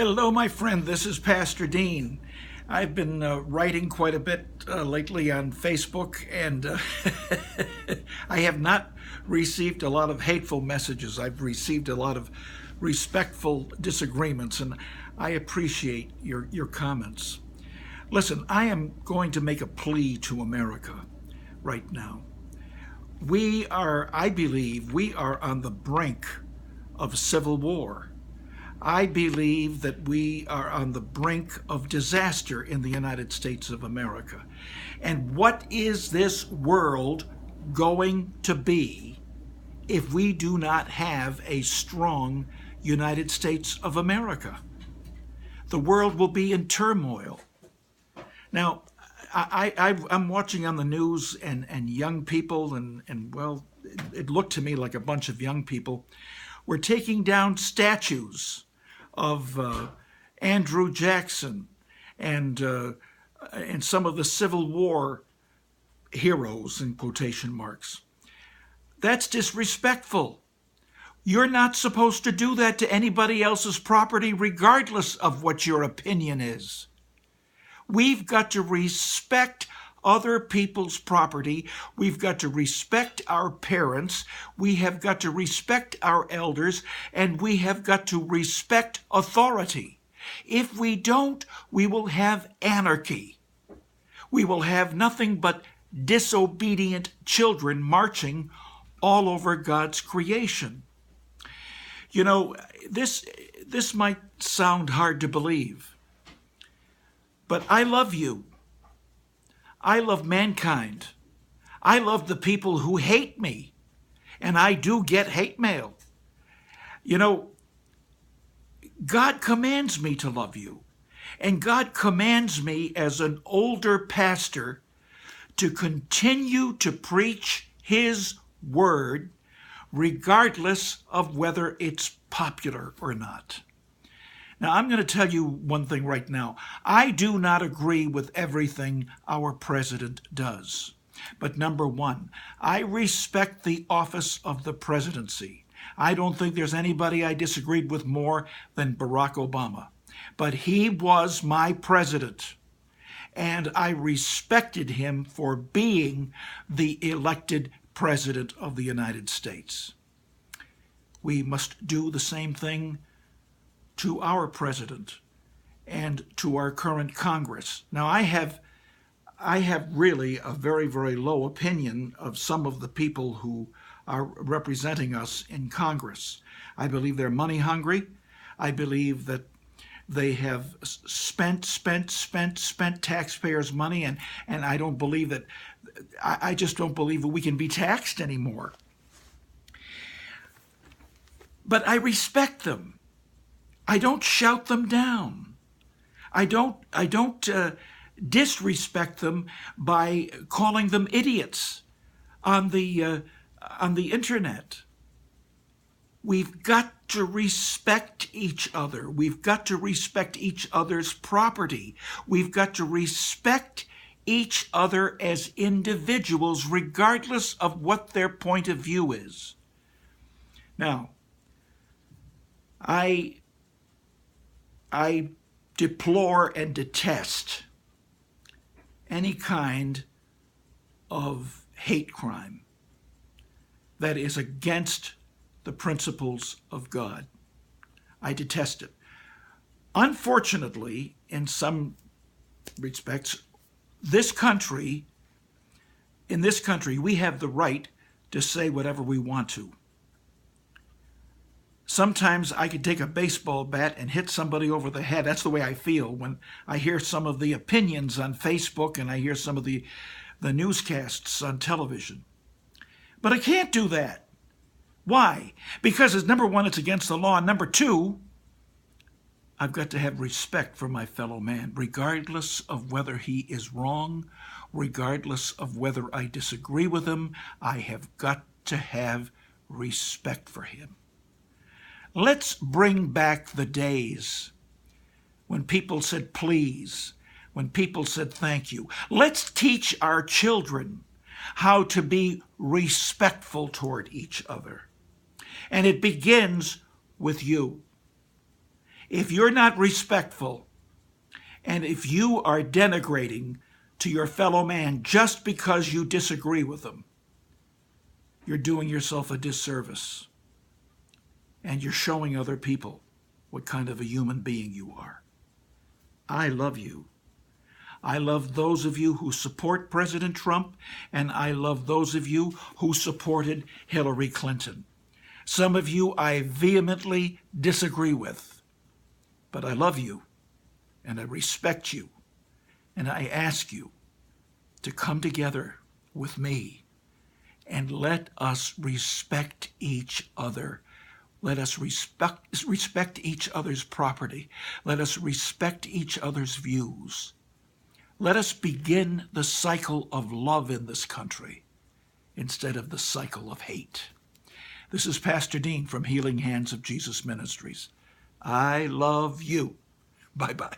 Hello, my friend. This is Pastor Dean. I've been writing quite a bit lately on Facebook, and I have not received a lot of hateful messages. I've received a lot of respectful disagreements, and I appreciate your comments. Listen, I am going to make a plea to America right now. I believe, we are on the brink of civil war. I believe that we are on the brink of disaster in the United States of America. And what is this world going to be if we do not have a strong United States of America? The world will be in turmoil. Now, I'm watching on the news and young people, and well, it looked to me like a bunch of young people were taking down statues of Andrew Jackson and some of the Civil War heroes, in quotation marks. That's disrespectful. You're not supposed to do that to anybody else's property, regardless of what your opinion is. We've got to respect other people's property. We've got to respect our parents. We have got to respect our elders, and we have got to respect authority. If we don't, we will have anarchy. We will have nothing but disobedient children marching all over God's creation. You know, this might sound hard to believe, but I love you. I love mankind. I love the people who hate me, and I do get hate mail. You know, God commands me to love you, and God commands me as an older pastor to continue to preach His word regardless of whether it's popular or not. Now, I'm going to tell you one thing right now. I do not agree with everything our president does. But number one, I respect the office of the presidency. I don't think there's anybody I disagreed with more than Barack Obama. But he was my president, and I respected him for being the elected president of the United States. We must do the same thing to our president and to our current Congress. Now, I have really a very, very low opinion of some of the people who are representing us in Congress. I believe they're money hungry. I believe that they have spent taxpayers' money, and I don't believe that, I just don't believe that we can be taxed anymore. But I respect them. I don't shout them down. I don't disrespect them by calling them idiots on the internet. We've got to respect each other. We've got to respect each other's property. We've got to respect each other as individuals, regardless of what their point of view is. Now, I deplore and detest any kind of hate crime that is against the principles of God. I detest it. Unfortunately, in some respects, in this country, we have the right to say whatever we want to. Sometimes I could take a baseball bat and hit somebody over the head. That's the way I feel when I hear some of the opinions on Facebook and I hear some of the newscasts on television. But I can't do that. Why? Because number one, it's against the law. And number two, I've got to have respect for my fellow man, regardless of whether he is wrong, regardless of whether I disagree with him. I have got to have respect for him. Let's bring back the days when people said please, when people said thank you. Let's teach our children how to be respectful toward each other. And it begins with you. If you're not respectful, and if you are denigrating to your fellow man just because you disagree with them, you're doing yourself a disservice. And you're showing other people what kind of a human being you are. I love you. I love those of you who support President Trump, and I love those of you who supported Hillary Clinton. Some of you I vehemently disagree with, but I love you, and I respect you, and I ask you to come together with me, and let us respect each other. Let us respect each other's property. Let us respect each other's views. Let us begin the cycle of love in this country instead of the cycle of hate. This is Pastor Dean from Healing Hands of Jesus Ministries. I love you. Bye-bye.